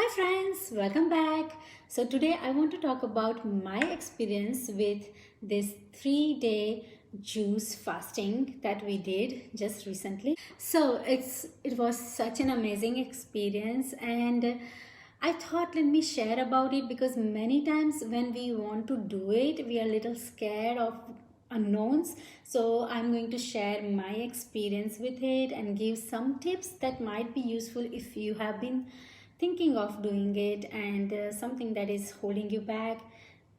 Hi friends, welcome back. So today I want to talk about my experience with this 3-day juice fasting that we did just recently. So it was such an amazing experience, and I thought let me share about it because many times when we want to do it, we are a little scared of unknowns. So I'm going to share my experience with it and give some tips that might be useful if you have been thinking of doing it and something that is holding you back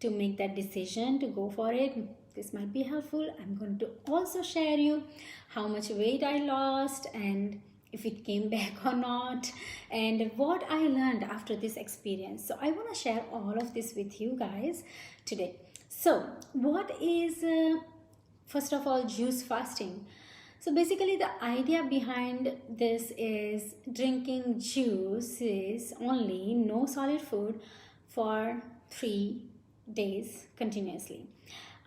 to make that decision to go for it. This might be helpful. I'm going to also share you how much weight I lost and if it came back or not, and what I learned after this experience. So I want to share all of this with you guys today. So what is first of all juice fasting? So basically the idea behind this is drinking juices only, no solid food, for 3 days continuously.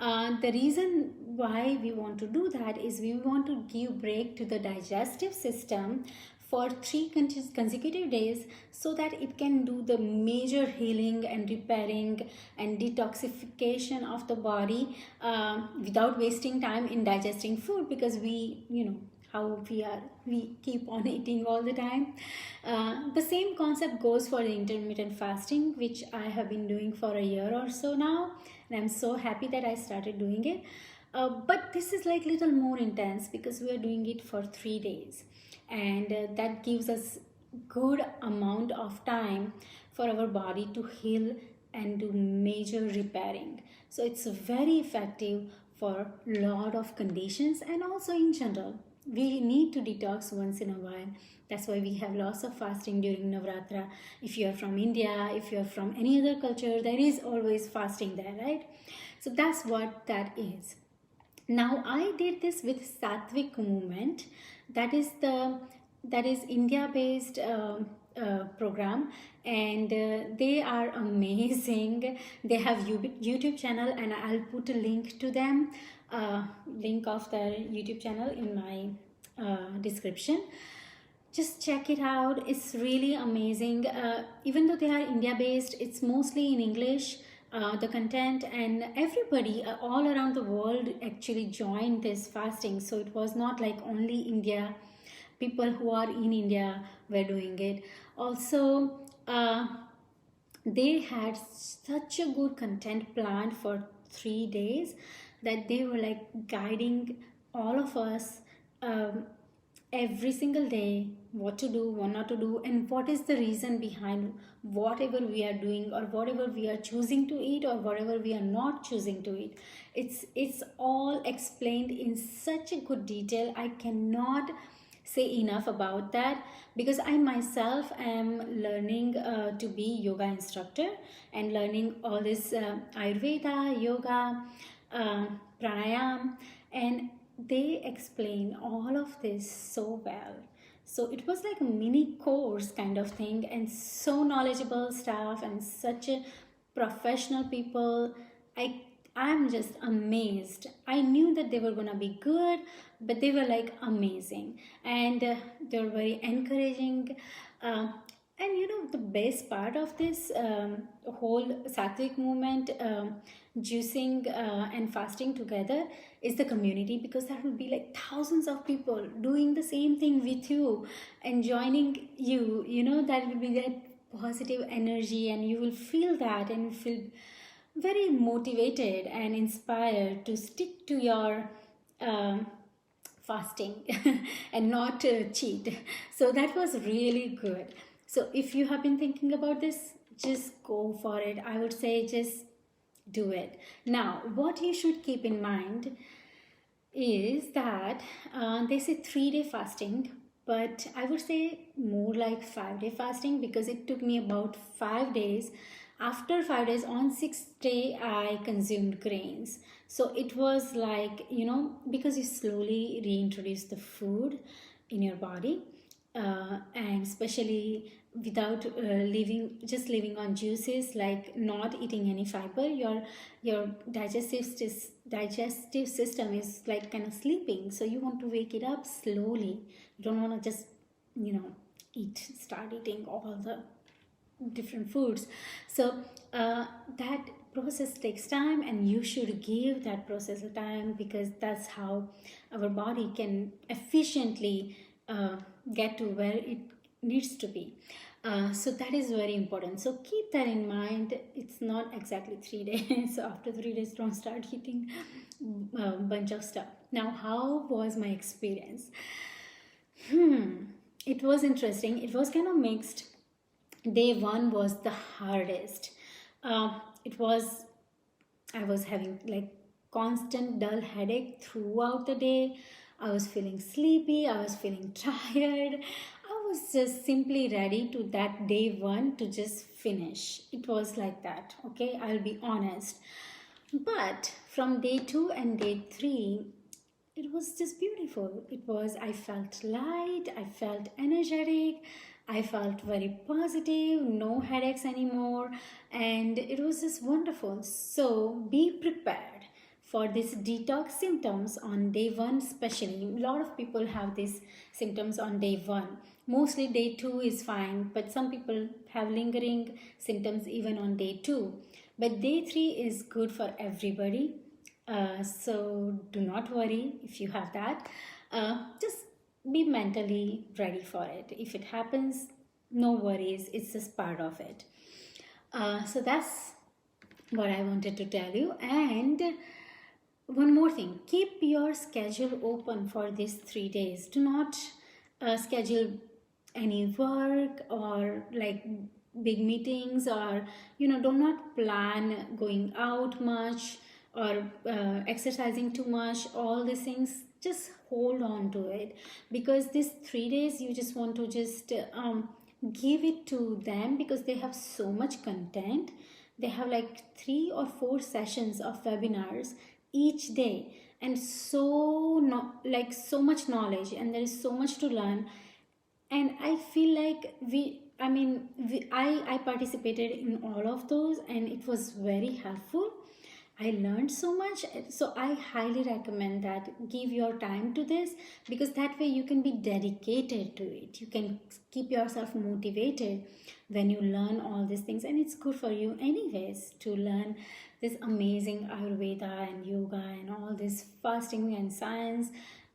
The reason why we want to do that is we want to give break to the digestive system for 3 consecutive days so that it can do the major healing and repairing and detoxification of the body without wasting time in digesting food, because how we keep on eating all the time. The same concept goes for the intermittent fasting, which I have been doing for a year or so now, and I'm so happy that I started doing it. But this is like little more intense because we are doing it for 3 days, and that gives us good amount of time for our body to heal and do major repairing. So it's very effective for lot of conditions, and also in general we need to detox once in a while. That's why we have lots of fasting during Navratra. If you are from India, if you are from any other culture, there is always fasting there, right? So that's what that is. Now I did this with Satvic movement. That is India based program, and they are amazing. They have YouTube channel, and I'll put a link to them, link of their YouTube channel in my description. Just check it out. It's really amazing. Even though they are India based, it's mostly in English, the content, and everybody all around the world actually joined this fasting. So it was not like only India, people who are in India were doing it. Also, they had such a good content planned for 3 days that they were like guiding all of us every single day what to do, what not to do, and what is the reason behind whatever we are doing or whatever we are choosing to eat or whatever we are not choosing to eat. It's all explained in such a good detail. I cannot say enough about that because I myself am learning to be yoga instructor and learning all this Ayurveda, yoga, pranayam, and they explain all of this so well. So it was like a mini course kind of thing, and so knowledgeable staff and such a professional people. I'm just amazed. I knew that they were gonna be good, but they were like amazing, and they were very encouraging. And the best part of this whole Sattvic movement, juicing and fasting together, is the community, because there will be like thousands of people doing the same thing with you and joining you. That will be that positive energy, and you will feel that and feel very motivated and inspired to stick to your fasting and not cheat. So that was really good. So if you have been thinking about this, just go for it. I would say just do it. Now, what you should keep in mind is that they say 3-day fasting, but I would say more like 5-day fasting, because it took me about 5 days. After 5 days, on 6th day, I consumed grains. So it was like, because you slowly reintroduce the food in your body, and especially without living on juices, like not eating any fiber, your digestive system is like kind of sleeping. So you want to wake it up slowly. You don't want to just start eating all the different foods. So that process takes time, and you should give that process a time, because that's how our body can efficiently get to where it needs to be. So that is very important. So keep that in mind. It's not exactly 3 days. So after 3 days, don't start eating a bunch of stuff. Now, how was my experience? It was interesting. It was kind of mixed. Day one was the hardest. It was I was having like constant dull headache throughout the day. I was feeling sleepy. I was feeling tired. I was just simply ready to that day one to just finish. It was like that. Okay, I'll be honest. But from day two and day three, it was just beautiful. I felt light, I felt energetic, I felt very positive, no headaches anymore, and it was just wonderful. So be prepared for these detox symptoms on day one, especially. A lot of people have these symptoms on day one. Mostly day two is fine, but some people have lingering symptoms even on day two. But day three is good for everybody. So do not worry if you have that. Just be mentally ready for it. If it happens, no worries. It's just part of it. So that's what I wanted to tell you. And one more thing, keep your schedule open for these 3 days. Do not schedule any work or like big meetings, or do not plan going out much or exercising too much. All these things, just hold on to it, because these 3 days you just want to just give it to them, because they have so much content. They have like 3 or 4 sessions of webinars each day, and so much knowledge, and there is so much to learn. And I feel like I participated in all of those, and it was very helpful. I learned so much. So I highly recommend that give your time to this, because that way you can be dedicated to it. You can keep yourself motivated when you learn all these things, and it's good for you anyways to learn this amazing Ayurveda and yoga and all this fasting and science.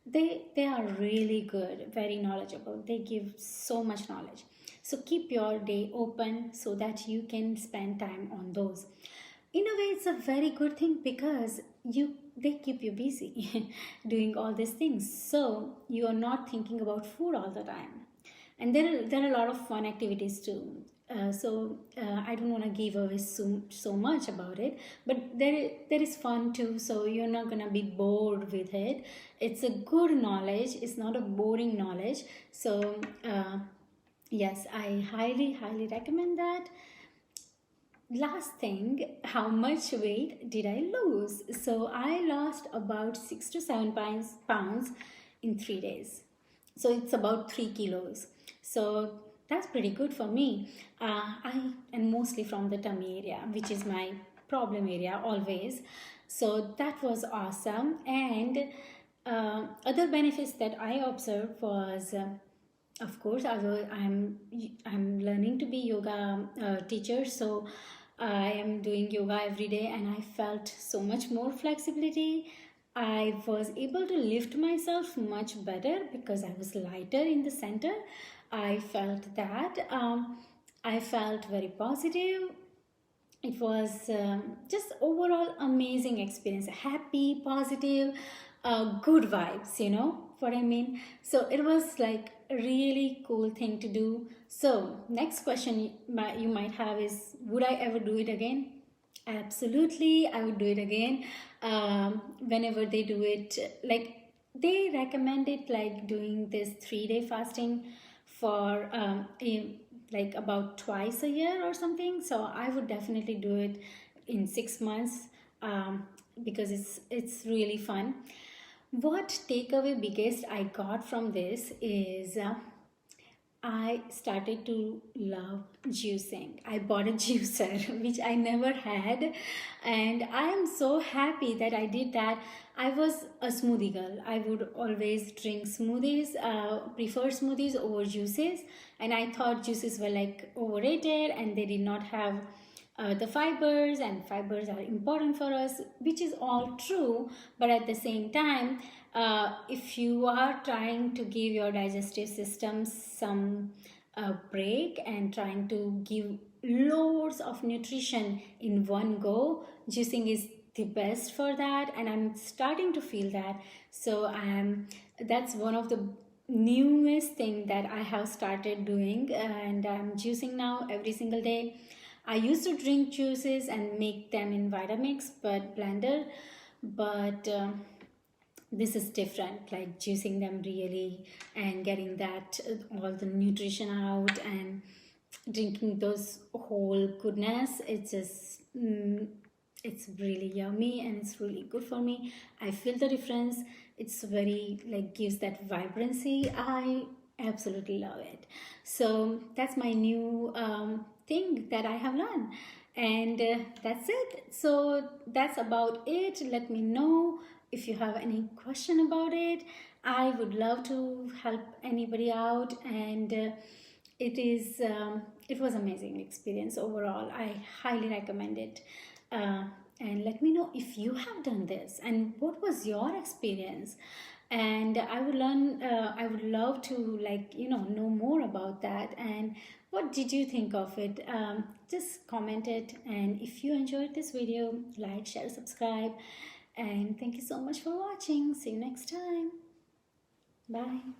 They are really good, very knowledgeable. They give so much knowledge. So keep your day open so that you can spend time on those. In a way, it's a very good thing, because they keep you busy doing all these things, so you are not thinking about food all the time. And there are a lot of fun activities too. I don't want to give away so much about it, but there is fun too, so you're not gonna be bored with it. It's a good knowledge. It's not a boring knowledge. So yes, I highly recommend that. Last thing, how much weight did I lose? So I lost about 6 to 7 pounds in 3 days. So it's about 3 kilos. So that's pretty good for me. And mostly from the tummy area, which is my problem area always. So that was awesome. And other benefits that I observed was, of course, I'm learning to be yoga teacher. So I am doing yoga every day, and I felt so much more flexibility. I was able to lift myself much better because I was lighter in the center. I felt that. I felt very positive. It was just overall amazing experience. Happy, positive, good vibes, you know what I mean? So it was like a really cool thing to do. So next question you might have is, would I ever do it again? Absolutely, I would do it again. Whenever they do it, like they recommend it, like doing this 3-day fasting for like about twice a year or something. So I would definitely do it in 6 months, because it's really fun. What takeaway biggest I got from this is I started to love juicing. I bought a juicer, which I never had, and I am so happy that I did that. I was a smoothie girl. I would always drink smoothies, prefer smoothies over juices, and I thought juices were like overrated and they did not have the fibers, and fibers are important for us, which is all true. But at the same time, if you are trying to give your digestive system some break and trying to give loads of nutrition in one go, juicing is the best for that, and I'm starting to feel that. So that's one of the newest thing that I have started doing, and I'm juicing now every single day. I used to drink juices and make them in Vitamix but blender, but this is different, like juicing them really and getting that all the nutrition out and drinking those whole goodness. It's just it's really yummy and it's really good for me. I feel the difference. It's very like gives that vibrancy. I absolutely love it. So that's my new thing that I have learned, and that's it. So that's about it. Let me know if you have any question about it. I would love to help anybody out, and it was amazing experience overall. I highly recommend it. uh, and let me know if you have done this and what was your experience, and I would love to, like, know more about that. And what did you think of it? Just comment it, and if you enjoyed this video, like, share, subscribe, and thank you so much for watching. See you next time. Bye.